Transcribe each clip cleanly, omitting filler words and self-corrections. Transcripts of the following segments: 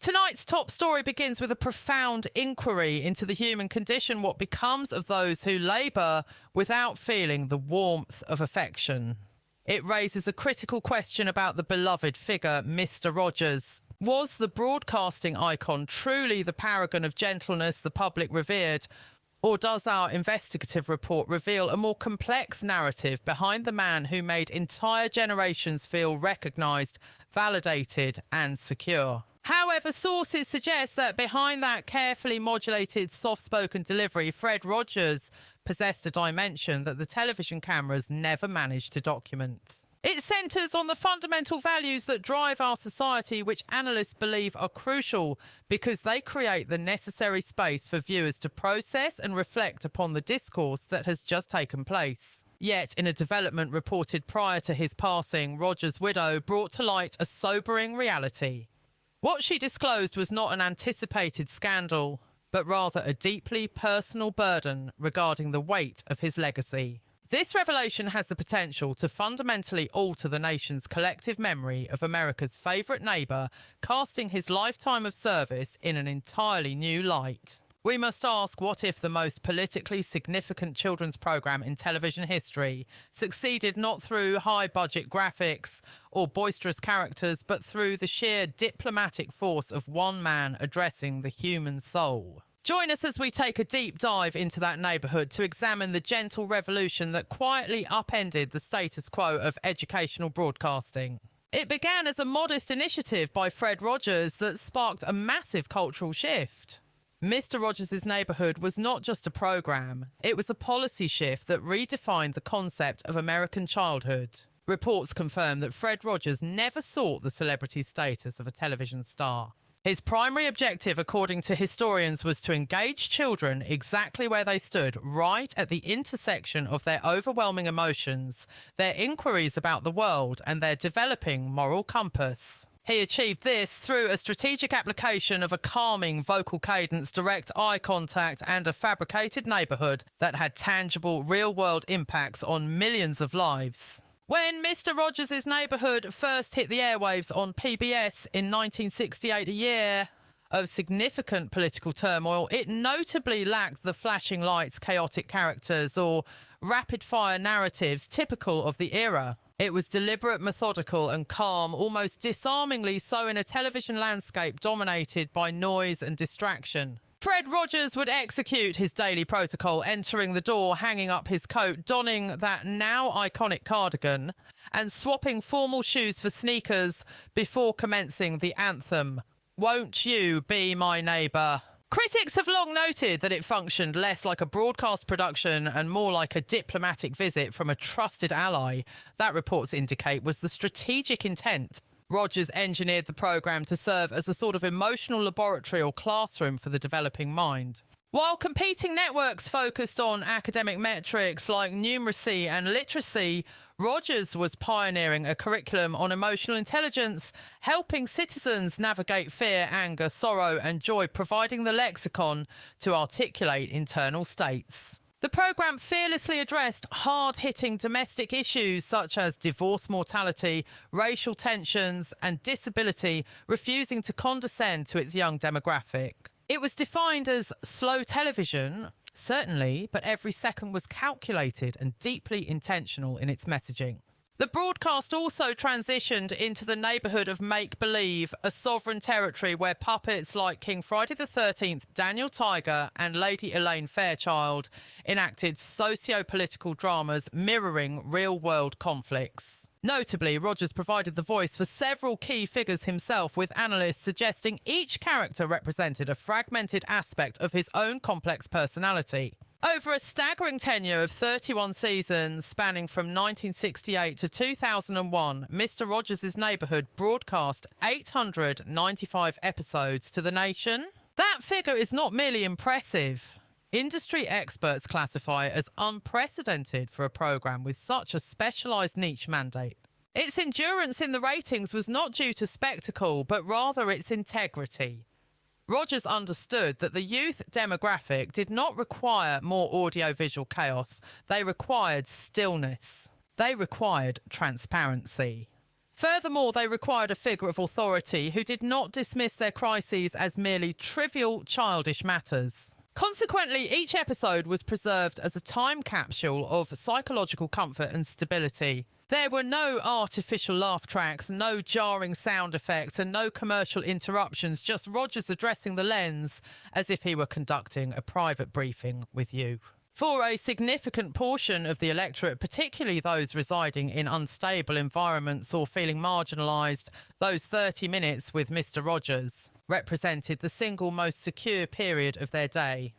Tonight's top story begins with a profound inquiry into the human condition, what becomes of those who labour without feeling the warmth of affection. It raises a critical question about the beloved figure, Mr. Rogers. Was the broadcasting icon truly the paragon of gentleness the public revered, or does our investigative report reveal a more complex narrative behind the man who made entire generations feel recognised, validated and secure? However, sources suggest that behind that carefully modulated, soft-spoken delivery, Fred Rogers possessed a dimension that the television cameras never managed to document. It centres on the fundamental values that drive our society, which analysts believe are crucial because they create the necessary space for viewers to process and reflect upon the discourse that has just taken place. Yet, in a development reported prior to his passing, Rogers' widow brought to light a sobering reality. What she disclosed was not an anticipated scandal, but rather a deeply personal burden regarding the weight of his legacy. This revelation has the potential to fundamentally alter the nation's collective memory of America's favourite neighbour, casting his lifetime of service in an entirely new light. We must ask, what if the most politically significant children's programme in television history succeeded not through high-budget graphics or boisterous characters, but through the sheer diplomatic force of one man addressing the human soul? Join us as we take a deep dive into that neighbourhood to examine the gentle revolution that quietly upended the status quo of educational broadcasting. It began as a modest initiative by Fred Rogers that sparked a massive cultural shift. Mr. Rogers' Neighbourhood was not just a programme, it was a policy shift that redefined the concept of American childhood. Reports confirm that Fred Rogers never sought the celebrity status of a television star. His primary objective, according to historians, was to engage children exactly where they stood, right at the intersection of their overwhelming emotions, their inquiries about the world, and their developing moral compass. He achieved this through a strategic application of a calming vocal cadence, direct eye contact, and a fabricated neighbourhood that had tangible, real-world impacts on millions of lives. When Mr. Rogers' Neighbourhood first hit the airwaves on PBS in 1968, a year of significant political turmoil, it notably lacked the flashing lights, chaotic characters, or rapid-fire narratives typical of the era. It was deliberate, methodical and calm, almost disarmingly so in a television landscape dominated by noise and distraction. Fred Rogers would execute his daily protocol, entering the door, hanging up his coat, donning that now iconic cardigan, and swapping formal shoes for sneakers before commencing the anthem, "Won't You Be My Neighbour?" Critics have long noted that it functioned less like a broadcast production and more like a diplomatic visit from a trusted ally. That, reports indicate, was the strategic intent. Rogers engineered the programme to serve as a sort of emotional laboratory or classroom for the developing mind. While competing networks focused on academic metrics like numeracy and literacy, Rogers was pioneering a curriculum on emotional intelligence, helping citizens navigate fear, anger, sorrow and joy, providing the lexicon to articulate internal states. The programme fearlessly addressed hard-hitting domestic issues such as divorce mortality, racial tensions and disability, refusing to condescend to its young demographic. It was defined as slow television, certainly, but every second was calculated and deeply intentional in its messaging. The broadcast also transitioned into the neighbourhood of make-believe, a sovereign territory where puppets like King Friday the 13th, Daniel Tiger and Lady Elaine Fairchild enacted socio-political dramas mirroring real-world conflicts. Notably, Rogers provided the voice for several key figures himself, with analysts suggesting each character represented a fragmented aspect of his own complex personality. Over a staggering tenure of 31 seasons, spanning from 1968 to 2001, Mr. Rogers' Neighbourhood broadcast 895 episodes to the nation. That figure is not merely impressive. Industry experts classify it as unprecedented for a programme with such a specialised niche mandate. Its endurance in the ratings was not due to spectacle, but rather its integrity. Rogers understood that the youth demographic did not require more audiovisual chaos. They required stillness. They required transparency. Furthermore, they required a figure of authority who did not dismiss their crises as merely trivial, childish matters. Consequently, each episode was preserved as a time capsule of psychological comfort and stability. There were no artificial laugh tracks, no jarring sound effects, and no commercial interruptions, just Rogers addressing the lens as if he were conducting a private briefing with you. For a significant portion of the electorate, particularly those residing in unstable environments or feeling marginalised, those 30 minutes with Mr. Rogers represented the single most secure period of their day.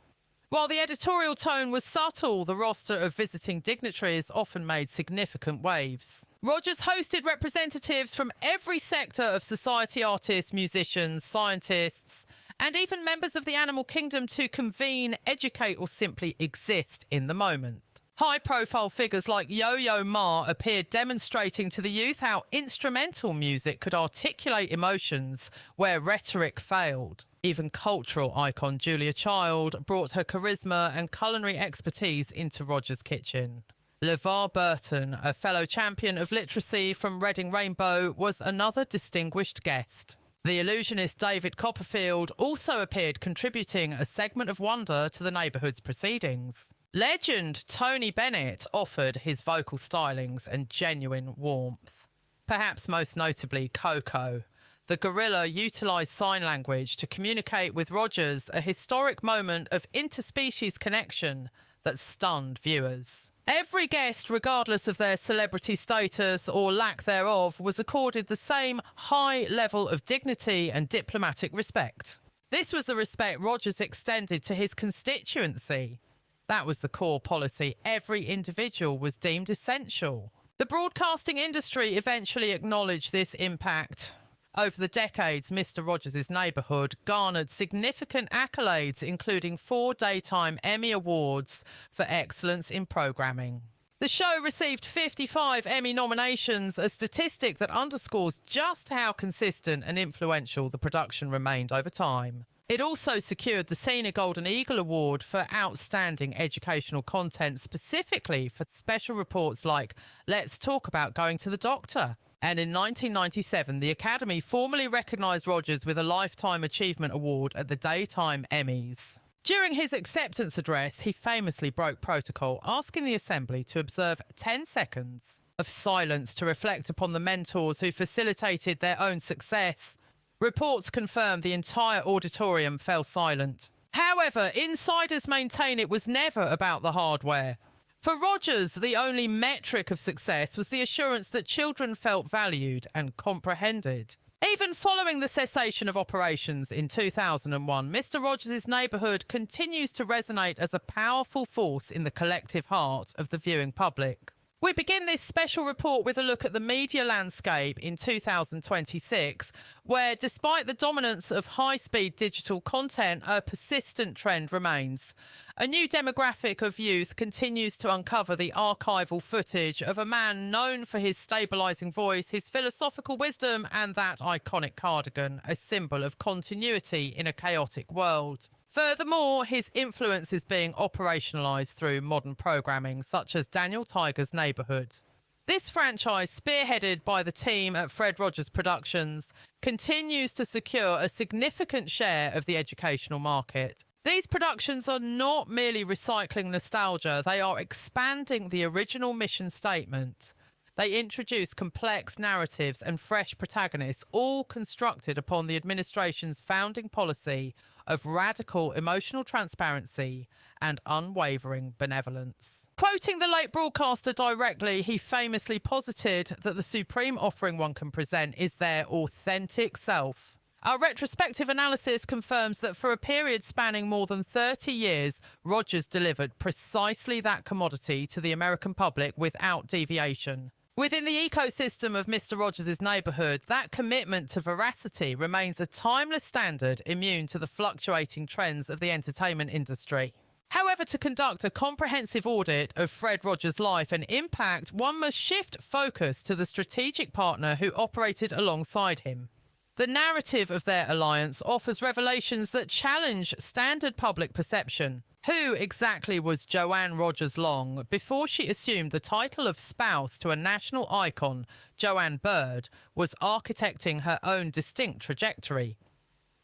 While the editorial tone was subtle, the roster of visiting dignitaries often made significant waves. Rogers hosted representatives from every sector of society: artists, musicians, scientists, and even members of the animal kingdom to convene, educate, or simply exist in the moment. High-profile figures like Yo-Yo Ma appeared, demonstrating to the youth how instrumental music could articulate emotions where rhetoric failed. Even cultural icon Julia Child brought her charisma and culinary expertise into Rogers' kitchen. LeVar Burton, a fellow champion of literacy from Reading Rainbow, was another distinguished guest. The illusionist David Copperfield also appeared, contributing a segment of wonder to the neighbourhood's proceedings. Legend Tony Bennett offered his vocal stylings and genuine warmth. Perhaps most notably Coco. The gorilla utilised sign language to communicate with Rogers, a historic moment of interspecies connection that stunned viewers. Every guest, regardless of their celebrity status or lack thereof, was accorded the same high level of dignity and diplomatic respect. This was the respect Rogers extended to his constituency. That was the core policy. Every individual was deemed essential. The broadcasting industry eventually acknowledged this impact. Over the decades, Mr. Rogers' Neighbourhood garnered significant accolades, including 4 Daytime Emmy Awards for excellence in programming. The show received 55 Emmy nominations, a statistic that underscores just how consistent and influential the production remained over time. It also secured the Cena Golden Eagle Award for outstanding educational content, specifically for special reports like Let's Talk About Going to the Doctor. And in 1997, the Academy formally recognised Rogers with a Lifetime Achievement Award at the Daytime Emmys. During his acceptance address, he famously broke protocol, asking the Assembly to observe 10 seconds of silence to reflect upon the mentors who facilitated their own success. Reports confirmed the entire auditorium fell silent. However, insiders maintain it was never about the hardware. For Rogers, the only metric of success was the assurance that children felt valued and comprehended. Even following the cessation of operations in 2001, Mr. Rogers' Neighbourhood continues to resonate as a powerful force in the collective heart of the viewing public. We begin this special report with a look at the media landscape in 2026, where despite the dominance of high-speed digital content, a persistent trend remains. A new demographic of youth continues to uncover the archival footage of a man known for his stabilising voice, his philosophical wisdom, and that iconic cardigan, a symbol of continuity in a chaotic world. Furthermore, his influence is being operationalised through modern programming, such as Daniel Tiger's Neighbourhood. This franchise, spearheaded by the team at Fred Rogers Productions, continues to secure a significant share of the educational market. These productions are not merely recycling nostalgia, they are expanding the original mission statement. They introduce complex narratives and fresh protagonists, all constructed upon the administration's founding policy of radical emotional transparency and unwavering benevolence. Quoting the late broadcaster directly, he famously posited that the supreme offering one can present is their authentic self. Our retrospective analysis confirms that for a period spanning more than 30 years, Rogers delivered precisely that commodity to the American public without deviation. Within the ecosystem of Mr. Rogers' Neighbourhood, that commitment to veracity remains a timeless standard immune to the fluctuating trends of the entertainment industry. However, to conduct a comprehensive audit of Fred Rogers' life and impact, one must shift focus to the strategic partner who operated alongside him. The narrative of their alliance offers revelations that challenge standard public perception. Who exactly was Joanne Rogers Long before she assumed the title of spouse to a national icon, Joanne Bird, was architecting her own distinct trajectory?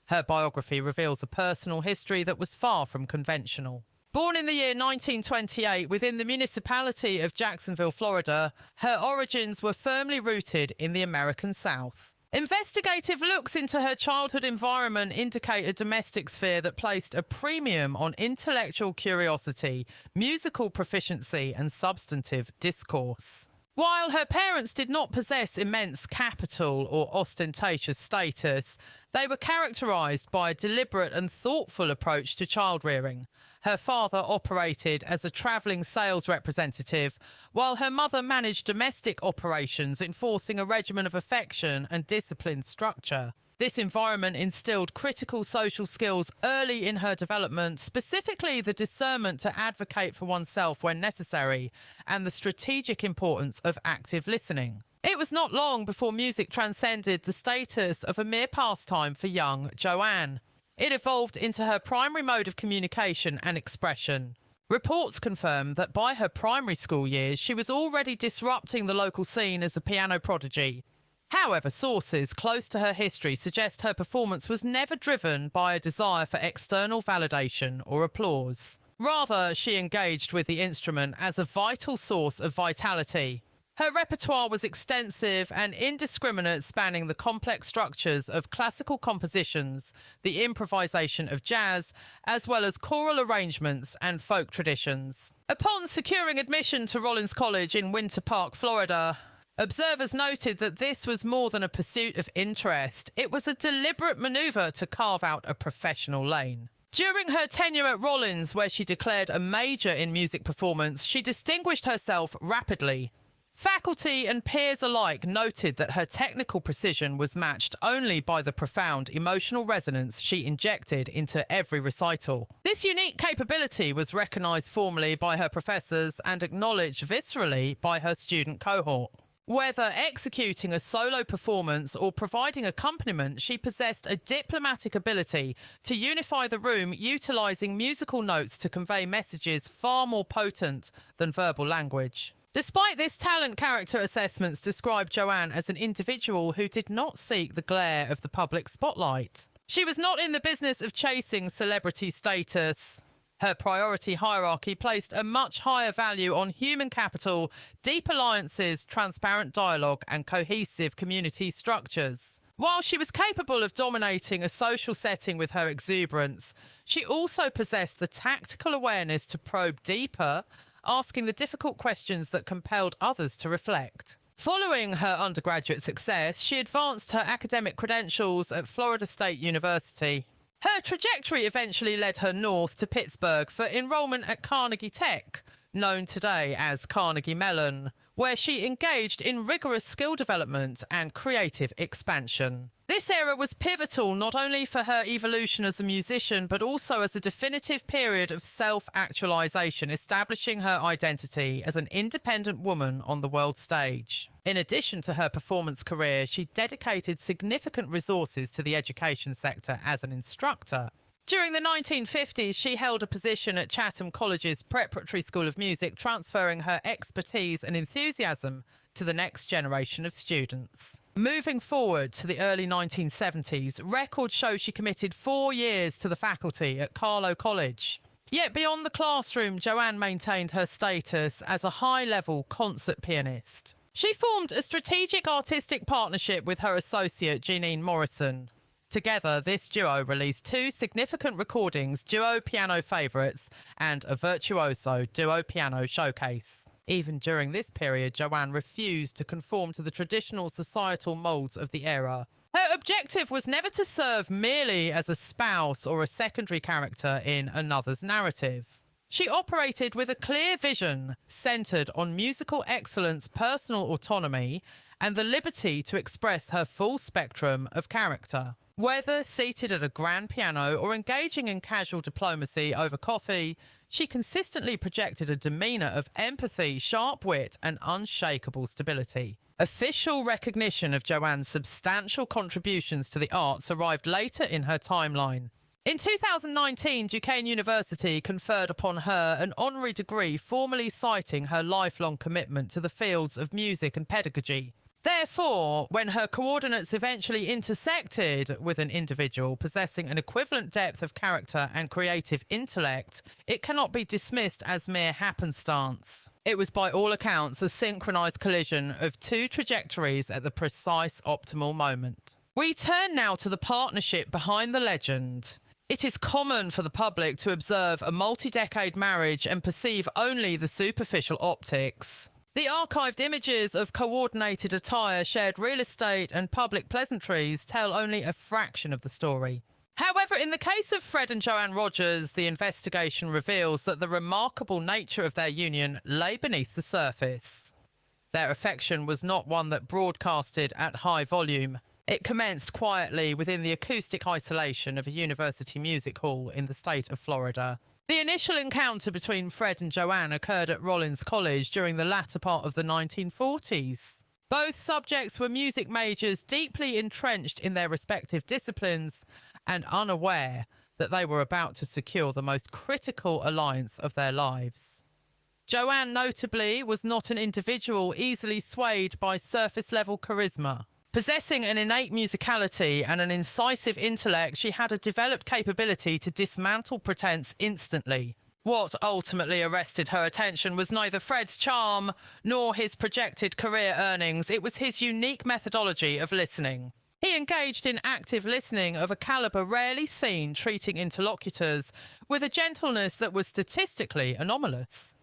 Her biography reveals a personal history that was far from conventional. Born in the year 1928 within the municipality of Jacksonville, Florida, her origins were firmly rooted in the American South. Investigative looks into her childhood environment indicate a domestic sphere that placed a premium on intellectual curiosity, musical proficiency, and substantive discourse. While her parents did not possess immense capital or ostentatious status, they were characterised by a deliberate and thoughtful approach to child rearing. Her father operated as a travelling sales representative, while her mother managed domestic operations, enforcing a regimen of affection and disciplined structure. This environment instilled critical social skills early in her development, specifically the discernment to advocate for oneself when necessary and the strategic importance of active listening. It was not long before music transcended the status of a mere pastime for young Joanne. It evolved into her primary mode of communication and expression. Reports confirm that by her primary school years, she was already disrupting the local scene as a piano prodigy. However, sources close to her history suggest her performance was never driven by a desire for external validation or applause. Rather, she engaged with the instrument as a vital source of vitality. Her repertoire was extensive and indiscriminate, spanning the complex structures of classical compositions, the improvisation of jazz, as well as choral arrangements and folk traditions. Upon securing admission to Rollins College in Winter Park, Florida, observers noted that this was more than a pursuit of interest. It was a deliberate maneuver to carve out a professional lane. During her tenure at Rollins, where she declared a major in music performance, she distinguished herself rapidly. Faculty and peers alike noted that her technical precision was matched only by the profound emotional resonance she injected into every recital. This unique capability was recognised formally by her professors and acknowledged viscerally by her student cohort. Whether executing a solo performance or providing accompaniment, she possessed a diplomatic ability to unify the room, utilising musical notes to convey messages far more potent than verbal language. Despite this talent, character assessments describe Joanne as an individual who did not seek the glare of the public spotlight. She was not in the business of chasing celebrity status. Her priority hierarchy placed a much higher value on human capital, deep alliances, transparent dialogue, and cohesive community structures. While she was capable of dominating a social setting with her exuberance, she also possessed the tactical awareness to probe deeper, asking the difficult questions that compelled others to reflect. Following her undergraduate success, she advanced her academic credentials at Florida State University. Her trajectory eventually led her north to Pittsburgh for enrollment at Carnegie Tech, known today as Carnegie Mellon, where she engaged in rigorous skill development and creative expansion. This era was pivotal not only for her evolution as a musician, but also as a definitive period of self-actualization, establishing her identity as an independent woman on the world stage. In addition to her performance career, she dedicated significant resources to the education sector as an instructor. During the 1950s, she held a position at Chatham College's Preparatory School of Music, transferring her expertise and enthusiasm to the next generation of students. Moving forward to the early 1970s, records show she committed 4 years to the faculty at Carlow College. Yet beyond the classroom, Joanne maintained her status as a high-level concert pianist. She formed a strategic artistic partnership with her associate, Jeanine Morrison. Together, this duo released 2 significant recordings, Duo Piano Favourites and a Virtuoso Duo Piano Showcase. Even during this period, Joanne refused to conform to the traditional societal moulds of the era. Her objective was never to serve merely as a spouse or a secondary character in another's narrative. She operated with a clear vision centred on musical excellence, personal autonomy, and the liberty to express her full spectrum of character. Whether seated at a grand piano or engaging in casual diplomacy over coffee, she consistently projected a demeanour of empathy, sharp wit, and unshakable stability. Official recognition of Joanne's substantial contributions to the arts arrived later in her timeline. In 2019, Duquesne University conferred upon her an honorary degree formally citing her lifelong commitment to the fields of music and pedagogy. Therefore, when her coordinates eventually intersected with an individual possessing an equivalent depth of character and creative intellect, it cannot be dismissed as mere happenstance. It was by all accounts a synchronized collision of two trajectories at the precise optimal moment. We turn now to the partnership behind the legend. It is common for the public to observe a multi-decade marriage and perceive only the superficial optics. The archived images of coordinated attire, shared real estate and public pleasantries tell only a fraction of the story. However, in the case of Fred and Joanne Rogers, the investigation reveals that the remarkable nature of their union lay beneath the surface. Their affection was not one that broadcasted at high volume. It commenced quietly within the acoustic isolation of a university music hall in the state of Florida. The initial encounter between Fred and Joanne occurred at Rollins College during the latter part of the 1940s. Both subjects were music majors deeply entrenched in their respective disciplines and unaware that they were about to secure the most critical alliance of their lives. Joanne, notably, was not an individual easily swayed by surface-level charisma. Possessing an innate musicality and an incisive intellect, she had a developed capability to dismantle pretense instantly. What ultimately arrested her attention was neither Fred's charm nor his projected career earnings. It was his unique methodology of listening. He engaged in active listening of a caliber rarely seen, treating interlocutors with a gentleness that was statistically anomalous.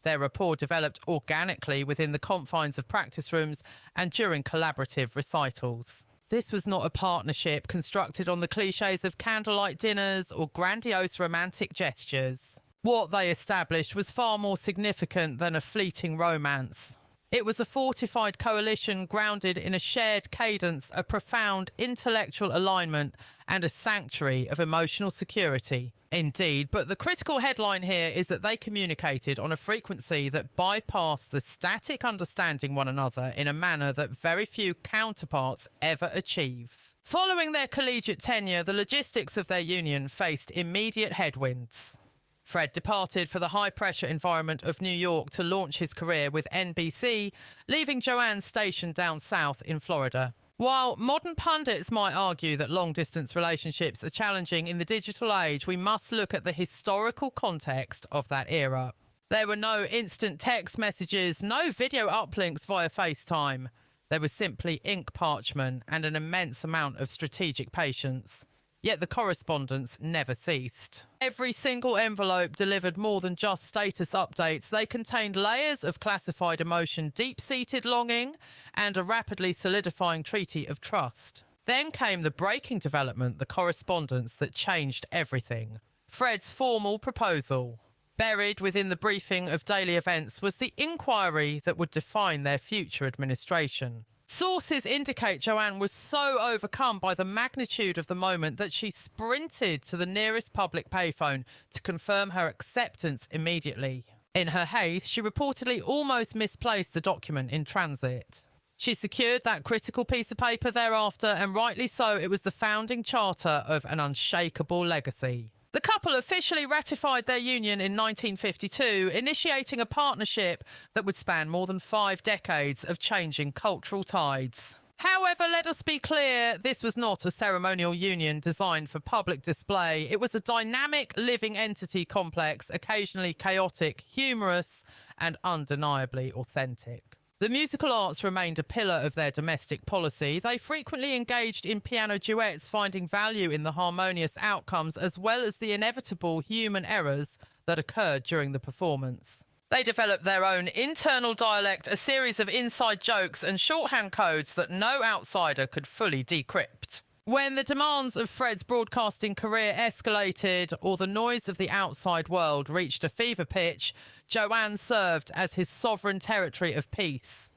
Their rapport developed organically within the confines of practice rooms and during collaborative recitals. This was not a partnership constructed on the cliches of candlelight dinners or grandiose romantic gestures. What they established was far more significant than a fleeting romance. It was a fortified coalition grounded in a shared cadence, a profound intellectual alignment, and a sanctuary of emotional security. Indeed, but the critical headline here is that they communicated on a frequency that bypassed the static understanding one another in a manner that very few counterparts ever achieve. Following their collegiate tenure, the logistics of their union faced immediate headwinds. Fred departed for the high-pressure environment of New York to launch his career with NBC, leaving Joanne stationed down south in Florida. While modern pundits might argue that long-distance relationships are challenging in the digital age, we must look at the historical context of that era. There were no instant text messages, no video uplinks via FaceTime. There was simply ink parchment and an immense amount of strategic patience. Yet the correspondence never ceased. Every single envelope delivered more than just status updates. They contained layers of classified emotion, deep-seated longing, and a rapidly solidifying treaty of trust. Then came the breaking development, the correspondence that changed everything. Fred's formal proposal. Buried within the briefing of daily events was the inquiry that would define their future administration. Sources indicate Joanne was so overcome by the magnitude of the moment that she sprinted to the nearest public payphone to confirm her acceptance immediately. In her haste, she reportedly almost misplaced the document in transit. She secured that critical piece of paper thereafter, and rightly so. It was the founding charter of an unshakable legacy. The couple officially ratified their union in 1952, initiating a partnership that would span more than 5 decades of changing cultural tides. However, let us be clear, this was not a ceremonial union designed for public display. It was a dynamic, living entity complex, occasionally chaotic, humorous, and undeniably authentic. The musical arts remained a pillar of their domestic policy. They frequently engaged in piano duets, finding value in the harmonious outcomes as well as the inevitable human errors that occurred during the performance. They developed their own internal dialect, a series of inside jokes and shorthand codes that no outsider could fully decrypt. When the demands of Fred's broadcasting career escalated or the noise of the outside world reached a fever pitch, Joanne served as his sovereign territory of peace.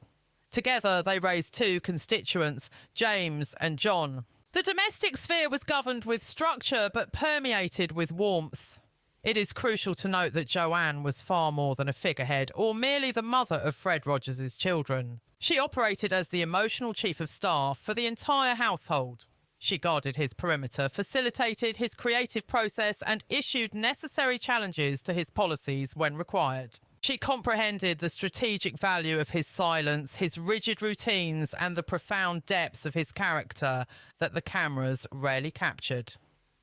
Together, they raised 2 constituents, James and John. The domestic sphere was governed with structure but permeated with warmth. It is crucial to note that Joanne was far more than a figurehead or merely the mother of Fred Rogers' children. She operated as the emotional chief of staff for the entire household. She guarded his perimeter, facilitated his creative process, and issued necessary challenges to his policies when required. She comprehended the strategic value of his silence, his rigid routines, and the profound depths of his character that the cameras rarely captured.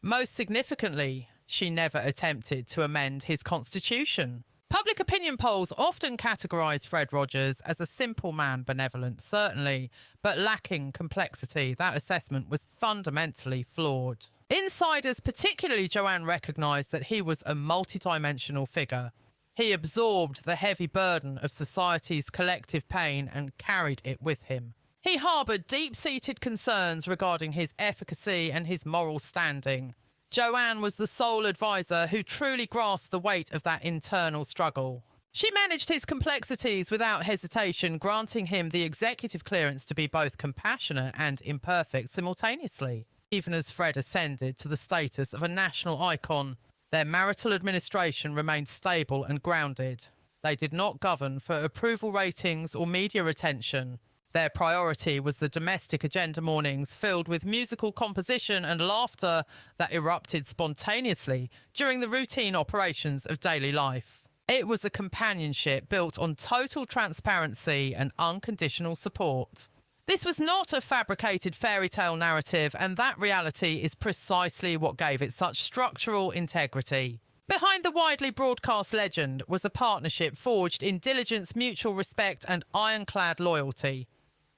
Most significantly, she never attempted to amend his constitution. Public opinion polls often categorised Fred Rogers as a simple man, benevolent, certainly, but lacking complexity. That assessment was fundamentally flawed. Insiders, particularly Joanne, recognised that he was a multidimensional figure. He absorbed the heavy burden of society's collective pain and carried it with him. He harboured deep-seated concerns regarding his efficacy and his moral standing. Joanne was the sole advisor who truly grasped the weight of that internal struggle. She managed his complexities without hesitation, granting him the executive clearance to be both compassionate and imperfect simultaneously. Even as Fred ascended to the status of a national icon, their marital administration remained stable and grounded. They did not govern for approval ratings or media attention. Their priority was the domestic agenda mornings filled with musical composition and laughter that erupted spontaneously during the routine operations of daily life. It was a companionship built on total transparency and unconditional support. This was not a fabricated fairy tale narrative, and that reality is precisely what gave it such structural integrity. Behind the widely broadcast legend was a partnership forged in diligence, mutual respect, and ironclad loyalty.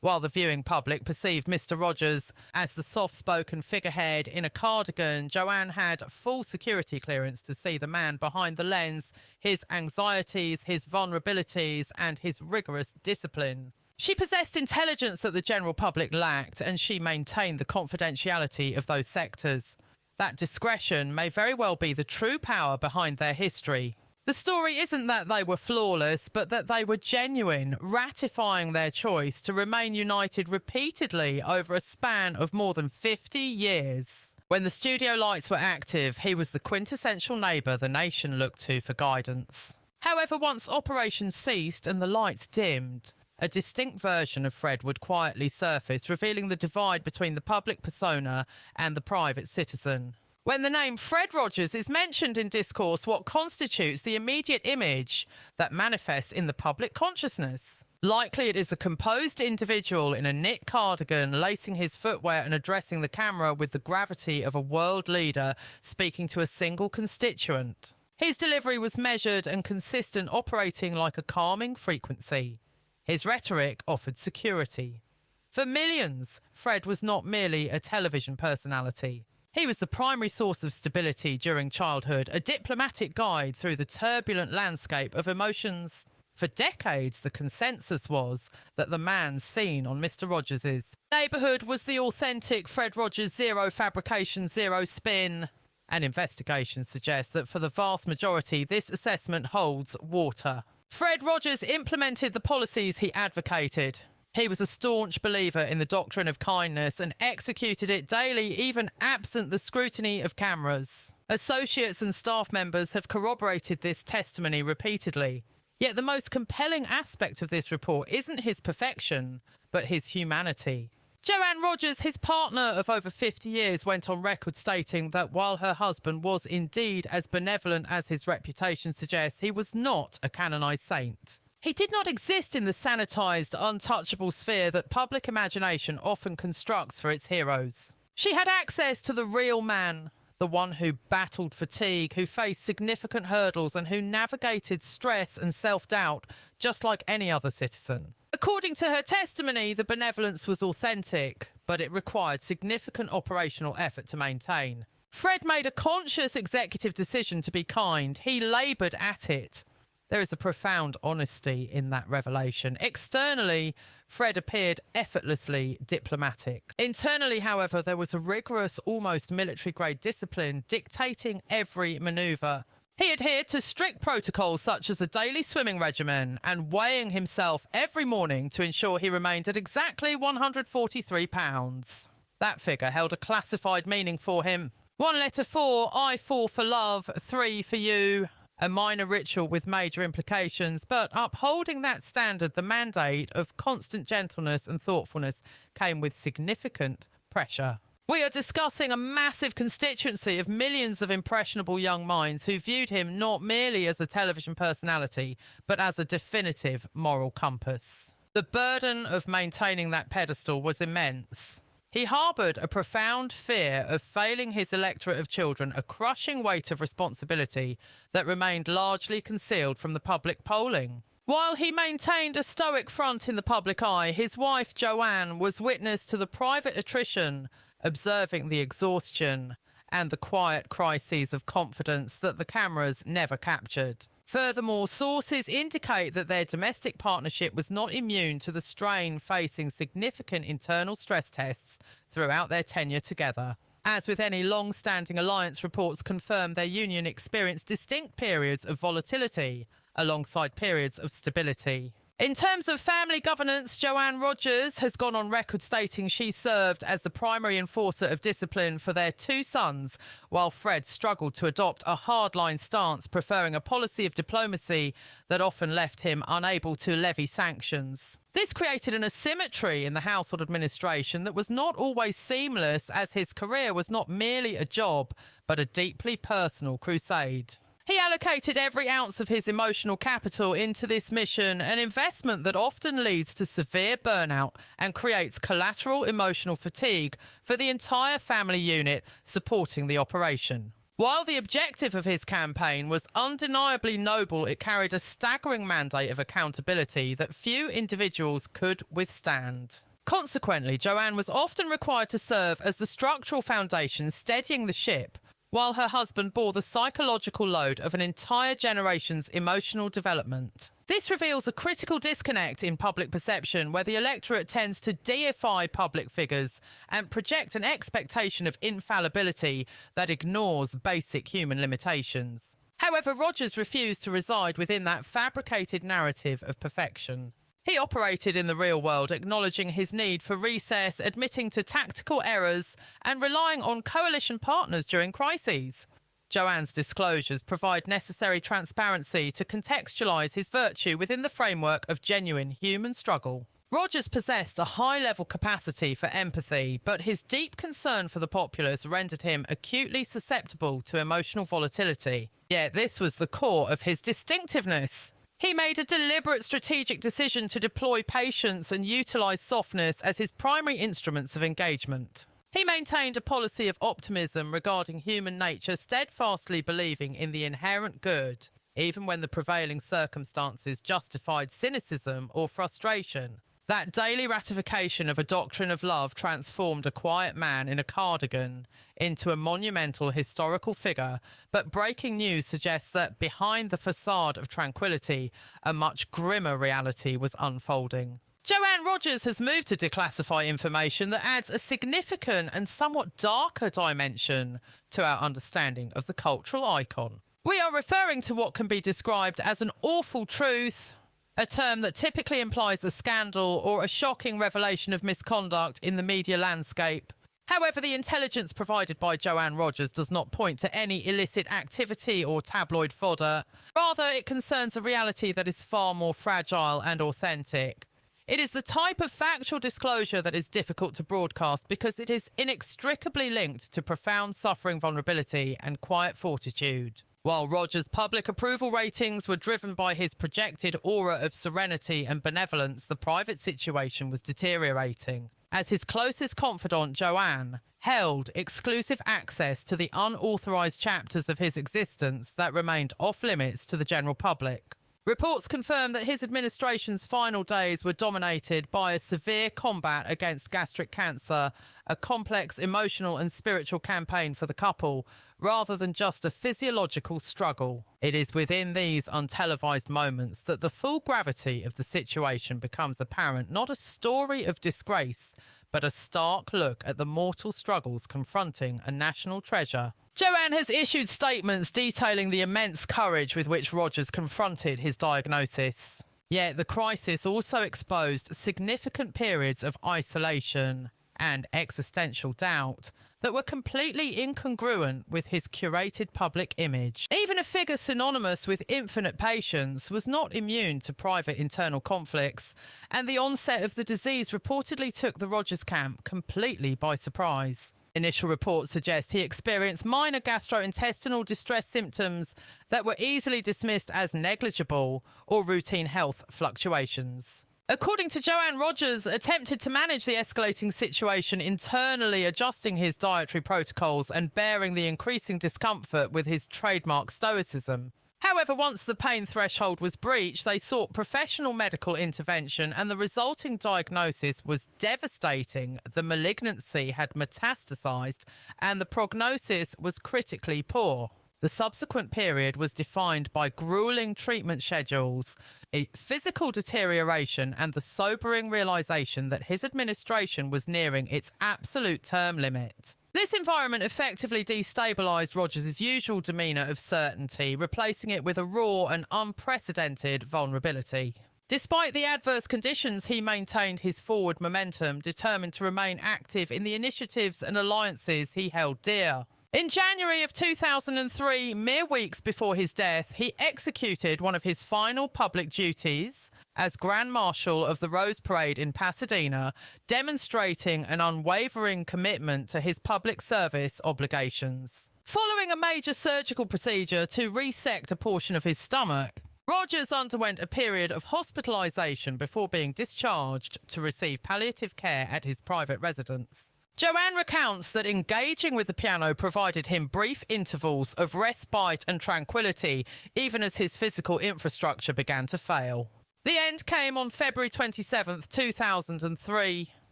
While the viewing public perceived Mr. Rogers as the soft-spoken figurehead in a cardigan, Joanne had full security clearance to see the man behind the lens, his anxieties, his vulnerabilities, and his rigorous discipline. She possessed intelligence that the general public lacked, and she maintained the confidentiality of those sectors. That discretion may very well be the true power behind their history. The story isn't that they were flawless, but that they were genuine, ratifying their choice to remain united repeatedly over a span of more than 50 years. When the studio lights were active, he was the quintessential neighbour the nation looked to for guidance. However, once operations ceased and the lights dimmed, a distinct version of Fred would quietly surface, revealing the divide between the public persona and the private citizen. When the name Fred Rogers is mentioned in discourse, what constitutes the immediate image that manifests in the public consciousness? Likely it is a composed individual in a knit cardigan, lacing his footwear and addressing the camera with the gravity of a world leader speaking to a single constituent. His delivery was measured and consistent, operating like a calming frequency. His rhetoric offered security. For millions, Fred was not merely a television personality. He was the primary source of stability during childhood, a diplomatic guide through the turbulent landscape of emotions. For decades, the consensus was that the man seen on Mr. Rogers' neighbourhood was the authentic Fred Rogers, zero fabrication, zero spin. And investigations suggest that for the vast majority, this assessment holds water. Fred Rogers implemented the policies he advocated. He was a staunch believer in the doctrine of kindness and executed it daily, even absent the scrutiny of cameras. Associates and staff members have corroborated this testimony repeatedly. Yet the most compelling aspect of this report isn't his perfection, but his humanity. Joanne Rogers, his partner of over 50 years, went on record stating that while her husband was indeed as benevolent as his reputation suggests, he was not a canonised saint. He did not exist in the sanitised, untouchable sphere that public imagination often constructs for its heroes. She had access to the real man, the one who battled fatigue, who faced significant hurdles, and who navigated stress and self-doubt just like any other citizen. According to her testimony, the benevolence was authentic, but it required significant operational effort to maintain. Fred made a conscious executive decision to be kind. He laboured at it. There is a profound honesty in that revelation. Externally, Fred appeared effortlessly diplomatic. Internally, however, there was a rigorous, almost military-grade discipline dictating every manoeuvre. He adhered to strict protocols such as a daily swimming regimen and weighing himself every morning to ensure he remained at exactly 143 pounds. That figure held a classified meaning for him. 1 letter 4, I fall for love, 3 for you. A minor ritual with major implications, but upholding that standard, the mandate of constant gentleness and thoughtfulness came with significant pressure. We are discussing a massive constituency of millions of impressionable young minds who viewed him not merely as a television personality, but as a definitive moral compass. The burden of maintaining that pedestal was immense. He harboured a profound fear of failing his electorate of children, a crushing weight of responsibility that remained largely concealed from the public polling. While he maintained a stoic front in the public eye, his wife Joanne was witness to the private attrition, observing the exhaustion and the quiet crises of confidence that the cameras never captured. Furthermore, sources indicate that their domestic partnership was not immune to the strain, facing significant internal stress tests throughout their tenure together. As with any long-standing alliance, reports confirm their union experienced distinct periods of volatility alongside periods of stability. In terms of family governance, Joanne Rogers has gone on record stating she served as the primary enforcer of discipline for their 2 sons, while Fred struggled to adopt a hardline stance, preferring a policy of diplomacy that often left him unable to levy sanctions. This created an asymmetry in the household administration that was not always seamless, as his career was not merely a job, but a deeply personal crusade. He allocated every ounce of his emotional capital into this mission, an investment that often leads to severe burnout and creates collateral emotional fatigue for the entire family unit supporting the operation. While the objective of his campaign was undeniably noble, it carried a staggering mandate of accountability that few individuals could withstand. Consequently, Joanne was often required to serve as the structural foundation steadying the ship, while her husband bore the psychological load of an entire generation's emotional development. This reveals a critical disconnect in public perception, where the electorate tends to deify public figures and project an expectation of infallibility that ignores basic human limitations. However, Rogers refused to reside within that fabricated narrative of perfection. He operated in the real world, acknowledging his need for recess, admitting to tactical errors, and relying on coalition partners during crises. Joanne's disclosures provide necessary transparency to contextualise his virtue within the framework of genuine human struggle. Rogers possessed a high-level capacity for empathy, but his deep concern for the populace rendered him acutely susceptible to emotional volatility. Yet this was the core of his distinctiveness. He made a deliberate strategic decision to deploy patience and utilise softness as his primary instruments of engagement. He maintained a policy of optimism regarding human nature, steadfastly believing in the inherent good, even when the prevailing circumstances justified cynicism or frustration. That daily ratification of a doctrine of love transformed a quiet man in a cardigan into a monumental historical figure, but breaking news suggests that behind the facade of tranquility, a much grimmer reality was unfolding. Joanne Rogers has moved to declassify information that adds a significant and somewhat darker dimension to our understanding of the cultural icon. We are referring to what can be described as an awful truth, a term that typically implies a scandal or a shocking revelation of misconduct in the media landscape. However, the intelligence provided by Joanne Rogers does not point to any illicit activity or tabloid fodder. Rather, it concerns a reality that is far more fragile and authentic. It is the type of factual disclosure that is difficult to broadcast because it is inextricably linked to profound suffering, vulnerability, and quiet fortitude. While Rogers' public approval ratings were driven by his projected aura of serenity and benevolence, the private situation was deteriorating, as his closest confidant, Joanne, held exclusive access to the unauthorised chapters of his existence that remained off-limits to the general public. Reports confirm that his administration's final days were dominated by a severe combat against gastric cancer, a complex emotional and spiritual campaign for the couple, rather than just a physiological struggle. It is within these untelevised moments that the full gravity of the situation becomes apparent, not a story of disgrace, but a stark look at the mortal struggles confronting a national treasure. Joanne has issued statements detailing the immense courage with which Rogers confronted his diagnosis. Yet the crisis also exposed significant periods of isolation and existential doubt that were completely incongruent with his curated public image. Even a figure synonymous with infinite patience was not immune to private internal conflicts, and the onset of the disease reportedly took the Rogers camp completely by surprise. Initial reports suggest he experienced minor gastrointestinal distress symptoms that were easily dismissed as negligible or routine health fluctuations. According to Joanne, Rogers attempted to manage the escalating situation internally, adjusting his dietary protocols and bearing the increasing discomfort with his trademark stoicism. However, once the pain threshold was breached, they sought professional medical intervention, and the resulting diagnosis was devastating. The malignancy had metastasized, and the prognosis was critically poor. The subsequent period was defined by grueling treatment schedules, a physical deterioration, and the sobering realization that his administration was nearing its absolute term limit. This environment effectively destabilized Rogers' usual demeanor of certainty, replacing it with a raw and unprecedented vulnerability. Despite the adverse conditions, he maintained his forward momentum, determined to remain active in the initiatives and alliances he held dear. In January of 2003, mere weeks before his death, he executed one of his final public duties as Grand Marshal of the Rose Parade in Pasadena, demonstrating an unwavering commitment to his public service obligations. Following a major surgical procedure to resect a portion of his stomach, Rogers underwent a period of hospitalization before being discharged to receive palliative care at his private residence. Joanne recounts that engaging with the piano provided him brief intervals of respite and tranquility, even as his physical infrastructure began to fail. The end came on February 27, 2003.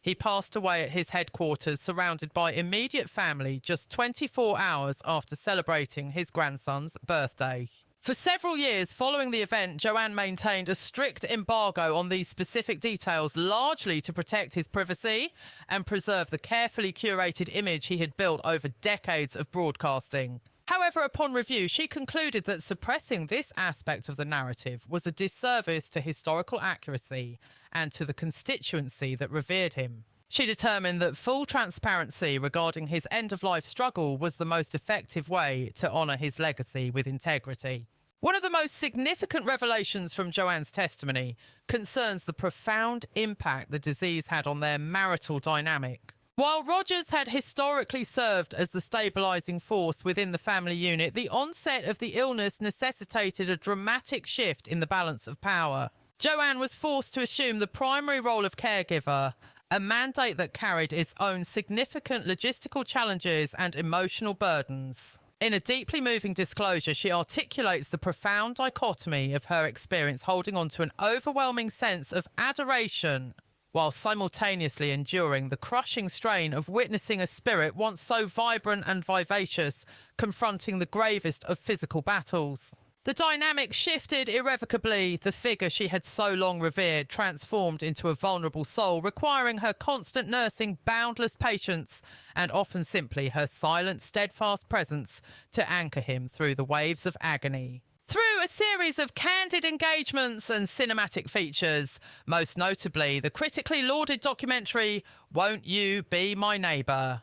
He passed away at his headquarters, surrounded by immediate family, just 24 hours after celebrating his grandson's birthday. For several years following the event, Joanne maintained a strict embargo on these specific details, largely to protect his privacy and preserve the carefully curated image he had built over decades of broadcasting. However, upon review, she concluded that suppressing this aspect of the narrative was a disservice to historical accuracy and to the constituency that revered him. She determined that full transparency regarding his end-of-life struggle was the most effective way to honour his legacy with integrity. One of the most significant revelations from Joanne's testimony concerns the profound impact the disease had on their marital dynamic. While Rogers had historically served as the stabilising force within the family unit, the onset of the illness necessitated a dramatic shift in the balance of power. Joanne was forced to assume the primary role of caregiver, a mandate that carried its own significant logistical challenges and emotional burdens. In a deeply moving disclosure, she articulates the profound dichotomy of her experience holding on to an overwhelming sense of adoration while simultaneously enduring the crushing strain of witnessing a spirit once so vibrant and vivacious confronting the gravest of physical battles. The dynamic shifted irrevocably. The figure she had so long revered transformed into a vulnerable soul, requiring her constant nursing, boundless patience, and often simply her silent, steadfast presence to anchor him through the waves of agony. Through a series of candid engagements and cinematic features, most notably the critically lauded documentary Won't You Be My Neighbour,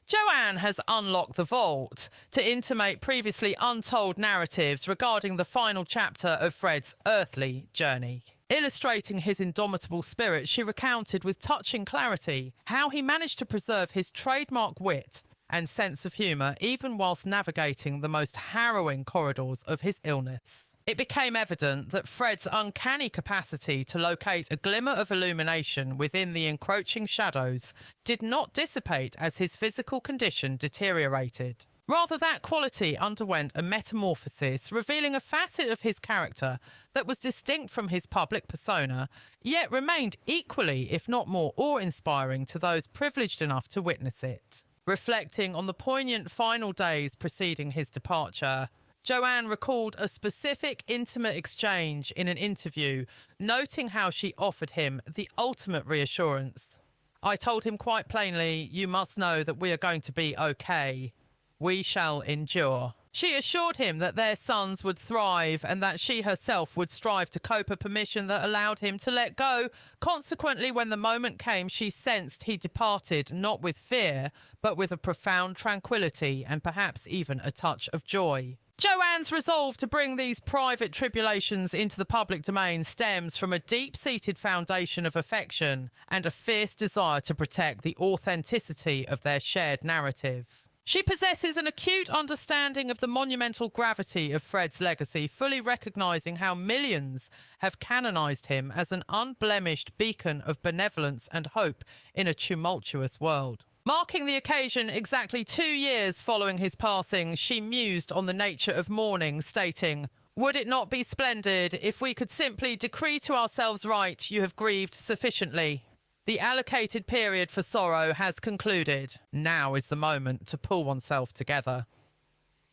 Joanne has unlocked the vault to intimate previously untold narratives regarding the final chapter of Fred's earthly journey. Illustrating his indomitable spirit, she recounted with touching clarity how he managed to preserve his trademark wit and sense of humour even whilst navigating the most harrowing corridors of his illness. It became evident that Fred's uncanny capacity to locate a glimmer of illumination within the encroaching shadows did not dissipate as his physical condition deteriorated. Rather, that quality underwent a metamorphosis, revealing a facet of his character that was distinct from his public persona, yet remained equally, if not more, awe-inspiring to those privileged enough to witness it. Reflecting on the poignant final days preceding his departure, Joanne recalled a specific intimate exchange in an interview, noting how she offered him the ultimate reassurance. "I told him quite plainly, you must know that we are going to be okay. We shall endure." She assured him that their sons would thrive and that she herself would strive to cope a permission that allowed him to let go. Consequently, when the moment came, she sensed he departed not with fear, but with a profound tranquility and perhaps even a touch of joy. Joanne's resolve to bring these private tribulations into the public domain stems from a deep-seated foundation of affection and a fierce desire to protect the authenticity of their shared narrative. She possesses an acute understanding of the monumental gravity of Fred's legacy, fully recognising how millions have canonised him as an unblemished beacon of benevolence and hope in a tumultuous world. Marking the occasion exactly 2 years following his passing, she mused on the nature of mourning, stating, "Would it not be splendid if we could simply decree to ourselves, right, you have grieved sufficiently. The allocated period for sorrow has concluded. Now is the moment to pull oneself together."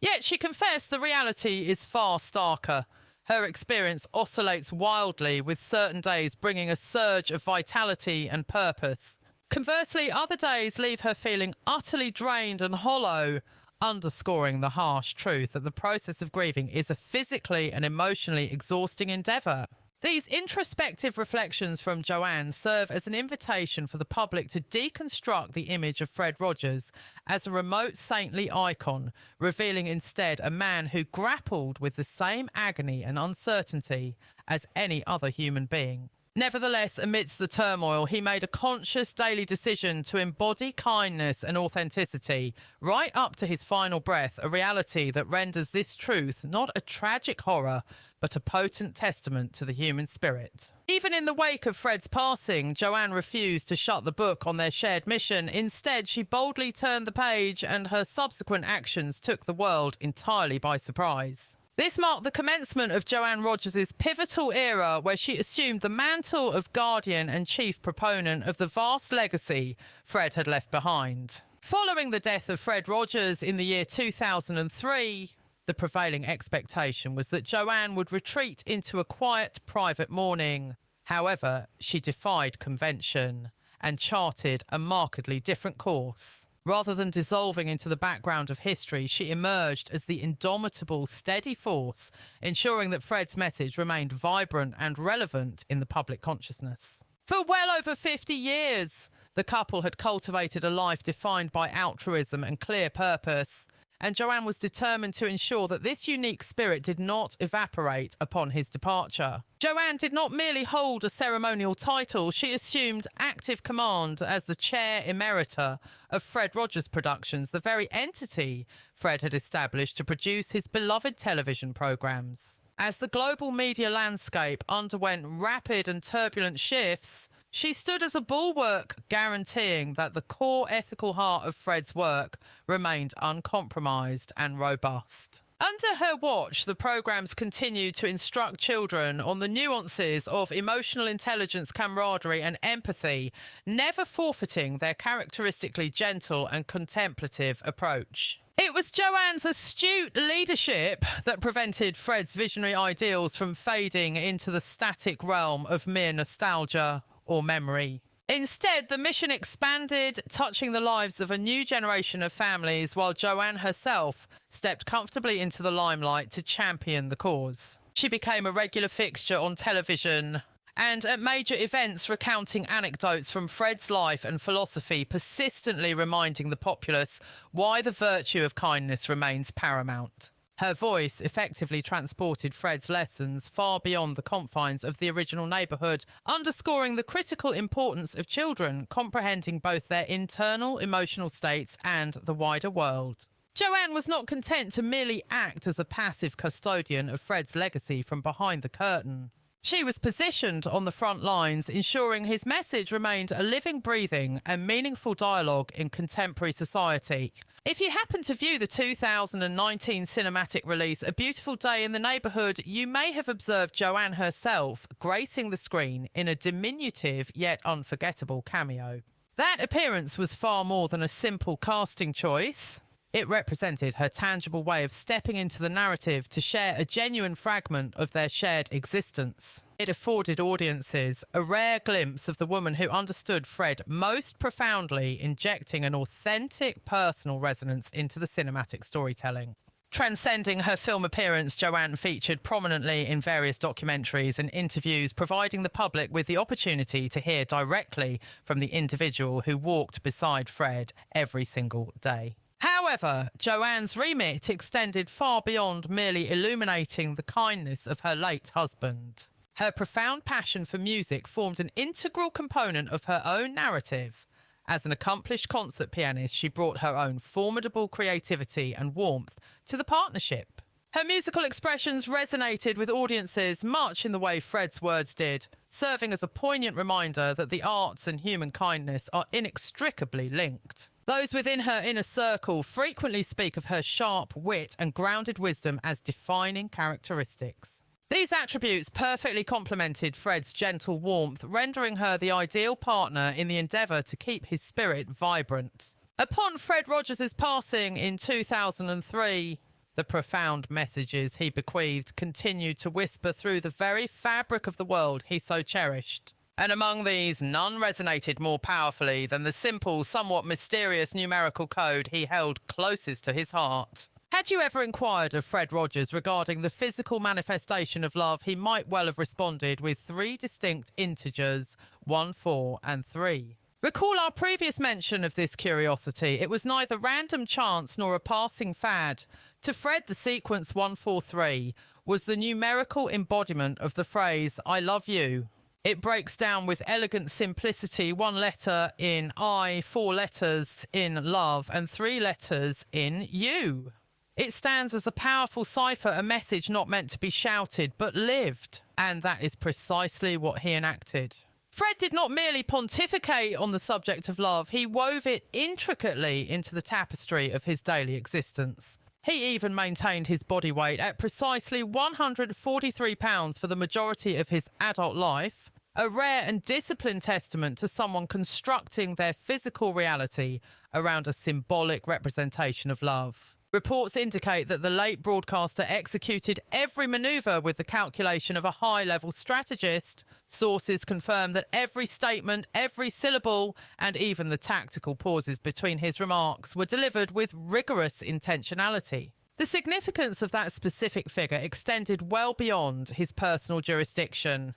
Yet she confessed the reality is far starker. Her experience oscillates wildly, with certain days bringing a surge of vitality and purpose. Conversely, other days leave her feeling utterly drained and hollow, underscoring the harsh truth that the process of grieving is a physically and emotionally exhausting endeavour. These introspective reflections from Joanne serve as an invitation for the public to deconstruct the image of Fred Rogers as a remote saintly icon, revealing instead a man who grappled with the same agony and uncertainty as any other human being. Nevertheless, amidst the turmoil, he made a conscious daily decision to embody kindness and authenticity right up to his final breath, a reality that renders this truth not a tragic horror, but a potent testament to the human spirit. Even in the wake of Fred's passing, Joanne refused to shut the book on their shared mission. Instead, she boldly turned the page, and her subsequent actions took the world entirely by surprise. This marked the commencement of Joanne Rogers' pivotal era, where she assumed the mantle of guardian and chief proponent of the vast legacy Fred had left behind. Following the death of Fred Rogers in the year 2003, the prevailing expectation was that Joanne would retreat into a quiet, private mourning. However, she defied convention and charted a markedly different course. Rather than dissolving into the background of history, she emerged as the indomitable, steady force, ensuring that Fred's message remained vibrant and relevant in the public consciousness. For well over 50 years, the couple had cultivated a life defined by altruism and clear purpose, and Joanne was determined to ensure that this unique spirit did not evaporate upon his departure. Joanne did not merely hold a ceremonial title, she assumed active command as the chair emerita of Fred Rogers Productions, the very entity Fred had established to produce his beloved television programmes. As the global media landscape underwent rapid and turbulent shifts, she stood as a bulwark, guaranteeing that the core ethical heart of Fred's work remained uncompromised and robust. Under her watch, the programmes continued to instruct children on the nuances of emotional intelligence, camaraderie and empathy, never forfeiting their characteristically gentle and contemplative approach. It was Joanne's astute leadership that prevented Fred's visionary ideals from fading into the static realm of mere nostalgia or memory. Instead, the mission expanded, touching the lives of a new generation of families, while Joanne herself stepped comfortably into the limelight to champion the cause. She became a regular fixture on television and at major events, recounting anecdotes from Fred's life and philosophy, persistently reminding the populace why the virtue of kindness remains paramount. Her voice effectively transported Fred's lessons far beyond the confines of the original neighbourhood, underscoring the critical importance of children comprehending both their internal emotional states and the wider world. Joanne was not content to merely act as a passive custodian of Fred's legacy from behind the curtain. She was positioned on the front lines, ensuring his message remained a living, breathing and meaningful dialogue in contemporary society. If you happen to view the 2019 cinematic release, A Beautiful Day in the Neighbourhood, you may have observed Joanne herself gracing the screen in a diminutive yet unforgettable cameo. That appearance was far more than a simple casting choice. It represented her tangible way of stepping into the narrative to share a genuine fragment of their shared existence. It afforded audiences a rare glimpse of the woman who understood Fred most profoundly, injecting an authentic personal resonance into the cinematic storytelling. Transcending her film appearance, Joanne featured prominently in various documentaries and interviews, providing the public with the opportunity to hear directly from the individual who walked beside Fred every single day. However, Joanne's remit extended far beyond merely illuminating the kindness of her late husband. Her profound passion for music formed an integral component of her own narrative. As an accomplished concert pianist, she brought her own formidable creativity and warmth to the partnership. Her musical expressions resonated with audiences much in the way Fred's words did, serving as a poignant reminder that the arts and human kindness are inextricably linked. Those within her inner circle frequently speak of her sharp wit and grounded wisdom as defining characteristics. These attributes perfectly complemented Fred's gentle warmth, rendering her the ideal partner in the endeavour to keep his spirit vibrant. Upon Fred Rogers' passing in 2003, the profound messages he bequeathed continued to whisper through the very fabric of the world he so cherished. And among these, none resonated more powerfully than the simple, somewhat mysterious numerical code he held closest to his heart. Had you ever inquired of Fred Rogers regarding the physical manifestation of love, he might well have responded with 3 distinct integers, 1, 4, and 3. Recall our previous mention of this curiosity. It was neither random chance nor a passing fad. To Fred, the sequence 143 was the numerical embodiment of the phrase, I love you. It breaks down with elegant simplicity, 1 letter in I, 4 letters in love, and 3 letters in you. It stands as a powerful cipher, a message not meant to be shouted, but lived. And that is precisely what he enacted. Fred did not merely pontificate on the subject of love, he wove it intricately into the tapestry of his daily existence. He even maintained his body weight at precisely 143 pounds for the majority of his adult life, a rare and disciplined testament to someone constructing their physical reality around a symbolic representation of love. Reports indicate that the late broadcaster executed every manoeuvre with the calculation of a high-level strategist. Sources confirm that every statement, every syllable, and even the tactical pauses between his remarks were delivered with rigorous intentionality. The significance of that specific figure extended well beyond his personal jurisdiction.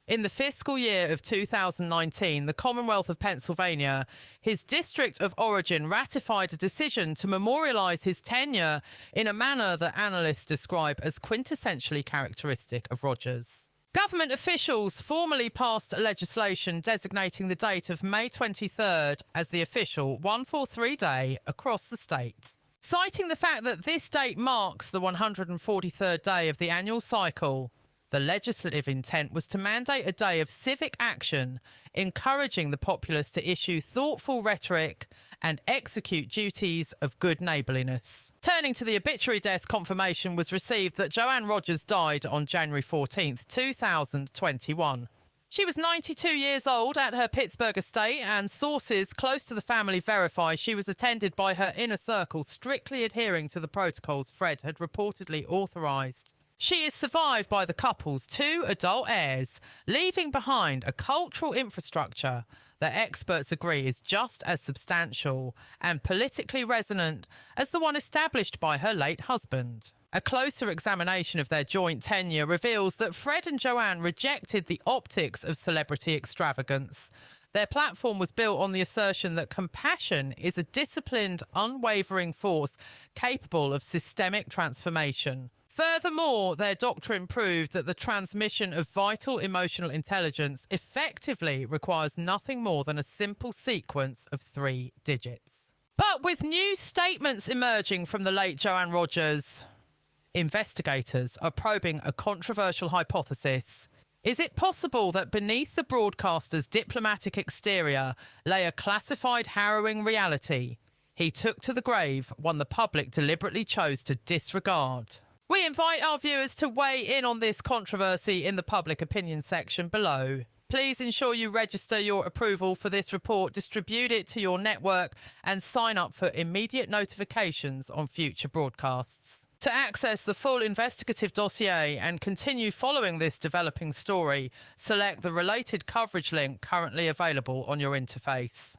In the fiscal year of 2019, the Commonwealth of Pennsylvania, his district of origin, ratified a decision to memorialise his tenure in a manner that analysts describe as quintessentially characteristic of Rogers. Government officials formally passed legislation designating the date of May 23rd as the official 143 day across the state. Citing the fact that this date marks the 143rd day of the annual cycle, the legislative intent was to mandate a day of civic action, encouraging the populace to issue thoughtful rhetoric and execute duties of good neighbourliness. Turning to the obituary desk, confirmation was received that Joanne Rogers died on January 14th, 2021. She was 92 years old at her Pittsburgh estate, and sources close to the family verify she was attended by her inner circle, strictly adhering to the protocols Fred had reportedly authorised. She is survived by the couple's 2 adult heirs, leaving behind a cultural infrastructure that experts agree is just as substantial and politically resonant as the one established by her late husband. A closer examination of their joint tenure reveals that Fred and Joanne rejected the optics of celebrity extravagance. Their platform was built on the assertion that compassion is a disciplined, unwavering force capable of systemic transformation. Furthermore, their doctrine proved that the transmission of vital emotional intelligence effectively requires nothing more than a simple sequence of 3 digits. But with new statements emerging from the late Joanne Rogers, investigators are probing a controversial hypothesis. Is it possible that beneath the broadcaster's diplomatic exterior lay a classified, harrowing reality he took to the grave, one the public deliberately chose to disregard? We invite our viewers to weigh in on this controversy in the public opinion section below. Please ensure you register your approval for this report, distribute it to your network, and sign up for immediate notifications on future broadcasts. To access the full investigative dossier and continue following this developing story, select the related coverage link currently available on your interface.